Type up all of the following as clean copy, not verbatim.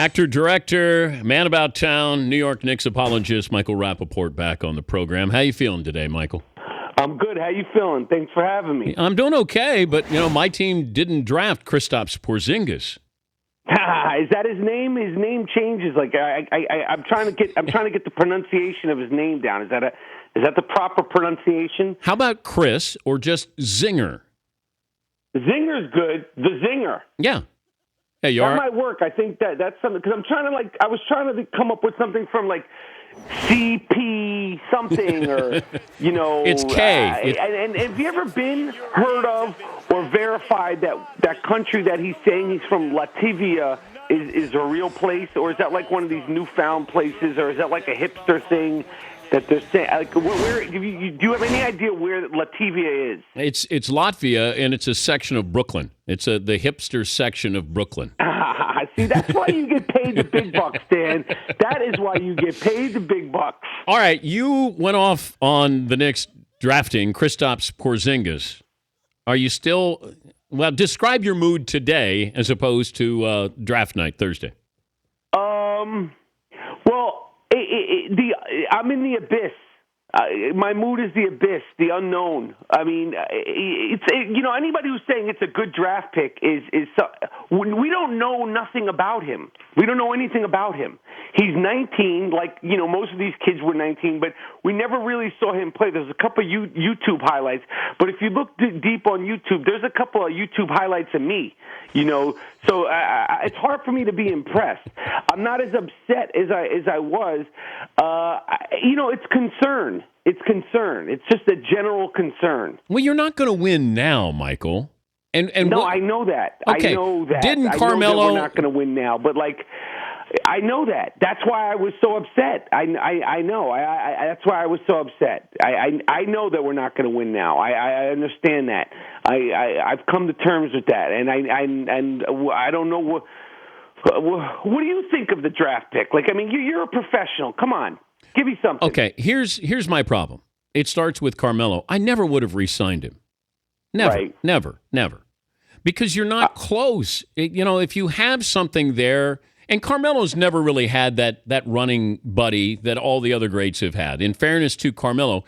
Actor, director, man about town, New York Knicks apologist, Michael Rapaport back on the program. How you feeling today, Michael? I'm good. How you feeling? Thanks for having me. I'm doing okay, but my team didn't draft Kristaps Porzingis. Is that his name? His name changes. Like I'm trying to get the pronunciation of his name down. Is that the proper pronunciation? How about Chris or just Zinger? Zinger's good. The Zinger. Yeah. Hey, you that are? might work. I think that's something because I was trying to come up with something from like CP something or It's K. And have you ever heard of or verified that country that he's saying he's from, Latvia, is a real place, or is that like one of these newfound places, or is that like a hipster thing that they're saying? Like, where do you have any idea where Latvia is? It's Latvia, and it's a section of Brooklyn. It's the hipster section of Brooklyn. See, that's why you get paid the big bucks, Dan. That is why you get paid the big bucks. All right, you went off on the Knicks drafting Kristaps Porzingis. Are you still? Well, describe your mood today as opposed to draft night Thursday. Well, I'm in the abyss. My mood is the abyss, the unknown. I mean, anybody who's saying it's a good draft pick is we don't know nothing about him. We don't know anything about him. He's 19, like most of these kids were 19, but we never really saw him play. There's a couple of YouTube highlights, but if you look deep on YouTube, there's a couple of YouTube highlights of me. So it's hard for me to be impressed. I'm not as upset as I was. It's concern. It's concern. It's just a general concern. Well, you're not going to win now, Michael. And no, I know that. Okay. I know that. Didn't I Carmelo? know that we're not going to win now, but I know that. That's why I was so upset. I know. That's why I was so upset. I know that we're not going to win now. I understand that. I've come to terms with that, and I don't know what do you think of the draft pick? Like, I mean, you're a professional. Come on, give me something. Okay, here's my problem. It starts with Carmelo. I never would have re-signed him. Never, right. never. Because you're not close. If you have something there. And Carmelo's never really had that running buddy that all the other greats have had. In fairness to Carmelo,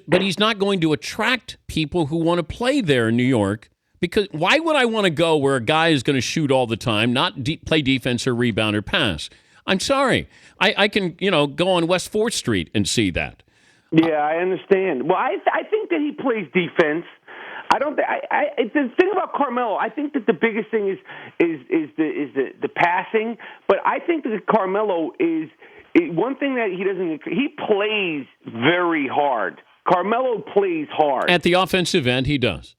but he's not going to attract people who want to play there in New York, because why would I want to go where a guy is going to shoot all the time, not play defense or rebound or pass? I'm sorry. I can, go on West 4th Street and see that. Yeah, I understand. Well, I think that he plays defense. I don't. The thing about Carmelo, I think that the biggest thing is the passing. But I think that Carmelo is one thing that he doesn't. He plays very hard. Carmelo plays hard at the offensive end. He does.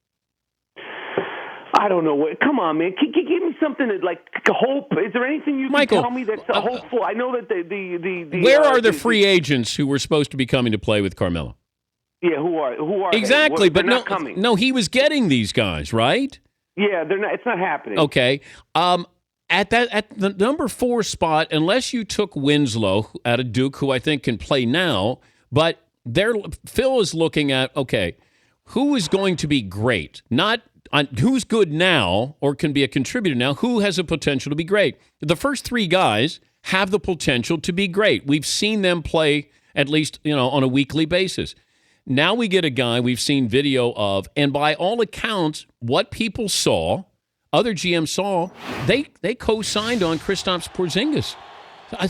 I don't know. Come on, man. Can you give me something that, like, hope? Is there anything you can tell me that's hopeful? I know that the where are the free agents who were supposed to be coming to play with Carmelo? Yeah, who are exactly? They're but not coming. No, he was getting these guys, right? Yeah, they're not. It's not happening. Okay. At the number 4 spot, unless you took Winslow out of Duke, who I think can play now, but Phil is looking at who is going to be great, not who's good now or can be a contributor now. Who has a potential to be great? The first 3 guys have the potential to be great. We've seen them play at least on a weekly basis. Now we get a guy we've seen video of, and by all accounts, what people saw, other GMs saw, they co-signed on Kristaps Porzingis.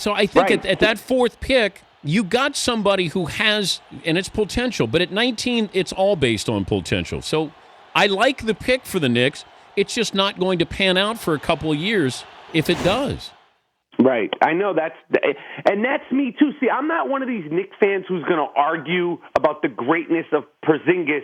So I think at that 4th pick, you got somebody who has, and it's potential, but at 19, it's all based on potential. So I like the pick for the Knicks. It's just not going to pan out for a couple of years if it does. Right. I know that's me too. See, I'm not one of these Knicks fans who's going to argue about the greatness of Porzingis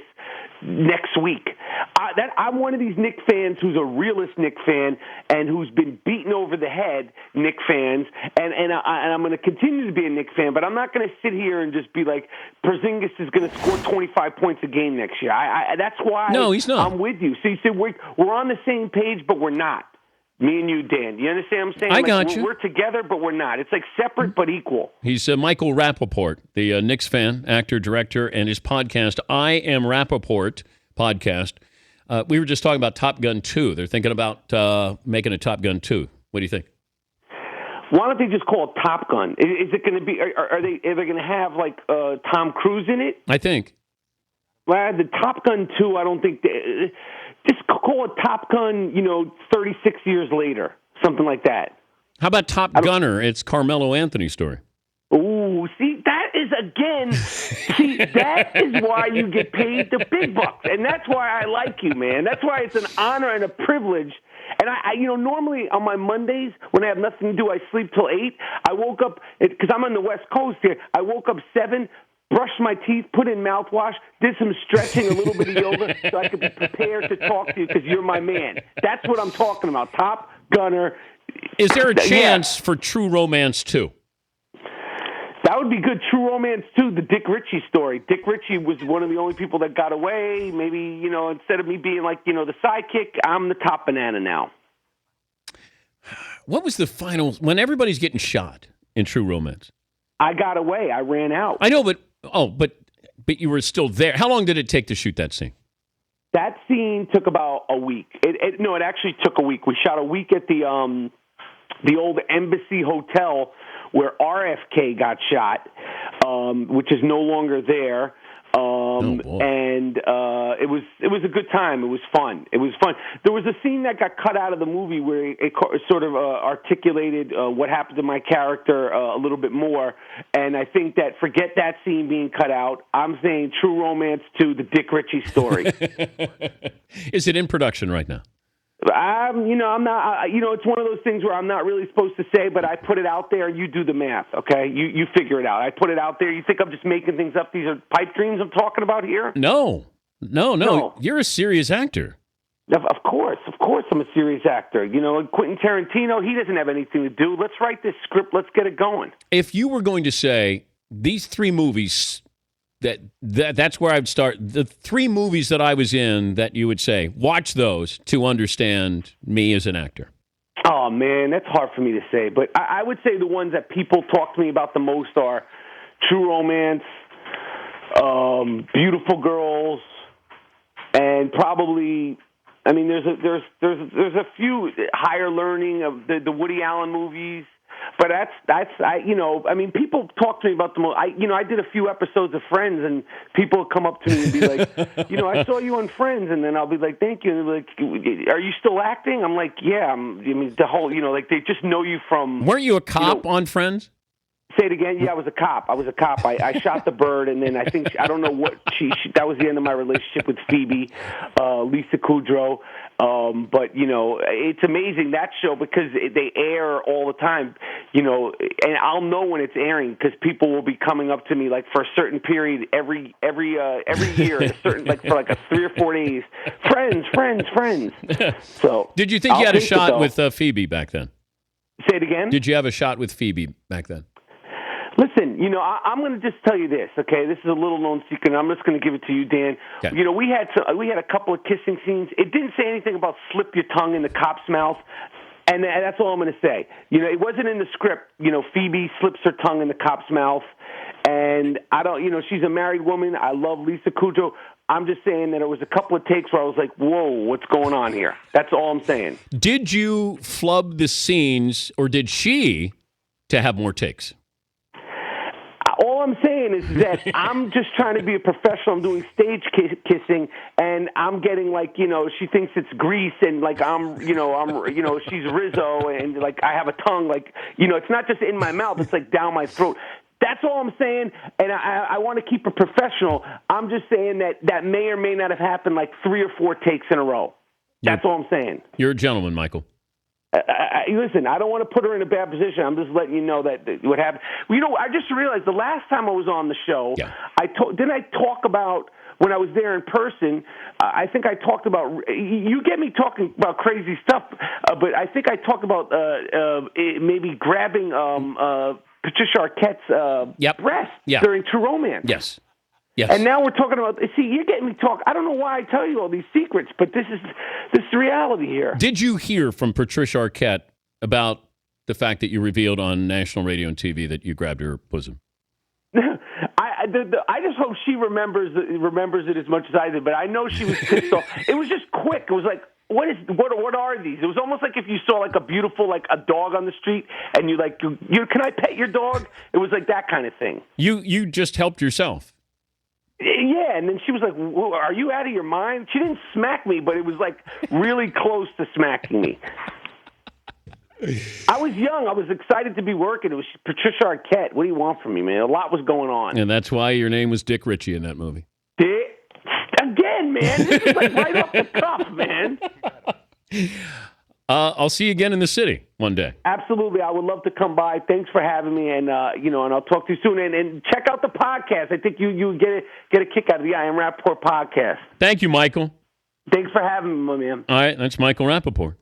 next week. I'm one of these Knicks fans who's a realist Knicks fan and who's been beaten over the head Knicks fans, and I'm going to continue to be a Knicks fan, but I'm not going to sit here and just be like Porzingis is going to score 25 points a game next year. That's why no, he's not. I'm with you. See, we're on the same page, but we're not. Me and you, Dan. You understand what I'm saying? I got you. We're together, but we're not. It's like separate but equal. He's Michael Rapaport, the Knicks fan, actor, director, and his podcast, I Am Rapaport podcast. We were just talking about Top Gun 2. They're thinking about making a Top Gun 2. What do you think? Why don't they just call it Top Gun? Is it going to be? Are they going to have like Tom Cruise in it? I think. Well, the Top Gun 2, I don't think. Just call it Top Gun. 36 years later, something like that. How about Top Gunner? It's Carmelo Anthony's story. Ooh, see, that is that is why you get paid the big bucks, and that's why I like you, man. That's why it's an honor and a privilege. And I normally on my Mondays when I have nothing to do, I sleep till 8. I woke up because I'm on the West Coast here. I woke up 7. Brushed my teeth, put in mouthwash, did some stretching, a little bit of yoga, so I could be prepared to talk to you because you're my man. That's what I'm talking about. Top Gunner. Is there a chance for True Romance 2? That would be good. True Romance 2, the Dick Ritchie story. Dick Ritchie was one of the only people that got away. Maybe, instead of me being like, the sidekick, I'm the top banana now. What was the final, when everybody's getting shot in True Romance? I got away. I ran out. I know, but you were still there. How long did it take to shoot that scene? That scene took about a week. It actually took a week. We shot a week at the old Embassy Hotel where RFK got shot, which is no longer there. And it was a good time. It was fun. There was a scene that got cut out of the movie where it sort of articulated what happened to my character a little bit more. And I think that forget that scene being cut out. I'm saying True Romance 2, the Dick Ritchie story. Is it in production right now? I'm not. It's one of those things where I'm not really supposed to say, but I put it out there, and you do the math. Okay, you figure it out. I put it out there. You think I'm just making things up? These are pipe dreams I'm talking about here. No. You're a serious actor. Of course, I'm a serious actor. Quentin Tarantino, he doesn't have anything to do. Let's write this script. Let's get it going. If you were going to say these 3 movies. That's where I'd start. The 3 movies that I was in that you would say, watch those to understand me as an actor. Oh, man, that's hard for me to say. But I would say the ones that people talk to me about the most are True Romance, Beautiful Girls, and probably, there's a few Higher Learning of the Woody Allen movies. But people talk to me about the most. I did a few episodes of Friends, and people would come up to me and be like, I saw you on Friends, and then I'll be like, thank you, and they'll be like, are you still acting? I'm like, yeah. The whole, they just know you from. Weren't you a cop on Friends? Say it again. Yeah, I was a cop. I shot the bird, and then I don't know what that was the end of my relationship with Phoebe, Lisa Kudrow. But it's amazing that show because they air all the time, and I'll know when it's airing because people will be coming up to me like for a certain period every year, a certain for like a 3 or 4 days. Friends. So did you think you had a shot with Phoebe back then? Say it again. Did you have a shot with Phoebe back then? Listen, I'm going to just tell you this, okay? This is a little-known secret, and I'm just going to give it to you, Dan. Okay. We had a couple of kissing scenes. It didn't say anything about slip your tongue in the cop's mouth, and that's all I'm going to say. It wasn't in the script. Phoebe slips her tongue in the cop's mouth, and I don't, she's a married woman. I love Lisa Kudrow. I'm just saying that it was a couple of takes where I was like, whoa, what's going on here? That's all I'm saying. Did you flub the scenes, or did she to have more takes? All I'm saying is that I'm just trying to be a professional. I'm doing stage kissing, and I'm getting she thinks it's Grease, and she's Rizzo, and I have a tongue, it's not just in my mouth, it's down my throat. That's all I'm saying, and I want to keep it professional. I'm just saying that may or may not have happened 3 or 4 takes in a row. That's all I'm saying. You're a gentleman, Michael. Listen, I don't want to put her in a bad position. I'm just letting you know that what happened. I just realized the last time I was on the show, didn't I talk about when I was there in person? I think I talked about, you get me talking about crazy stuff, but I think I talked about maybe grabbing Patricia Arquette's breast during True Romance. Yes. And now we're talking about, you're getting me talk. I don't know why I tell you all these secrets, but this is the reality here. Did you hear from Patricia Arquette about the fact that you revealed on national radio and TV that you grabbed her bosom? I just hope she remembers it as much as I did, but I know she was pissed off. It was just quick. It was like, what are these? It was almost like if you saw like a beautiful like a dog on the street and you like you can I pet your dog? It was like that kind of thing. You just helped yourself. Yeah, and then she was like, "Are you out of your mind?" She didn't smack me, but it was like really close to smacking me. I was young. I was excited to be working. It was Patricia Arquette. What do you want from me, man? A lot was going on. And that's why your name was Dick Ritchie in that movie. Again, man. This is like right off the cuff, man. I'll see you again in the city one day. Absolutely. I would love to come by. Thanks for having me, and and I'll talk to you soon. And check out the podcast. I think you get a kick out of the I Am Rapaport podcast. Thank you, Michael. Thanks for having me, my man. All right, that's Michael Rapaport.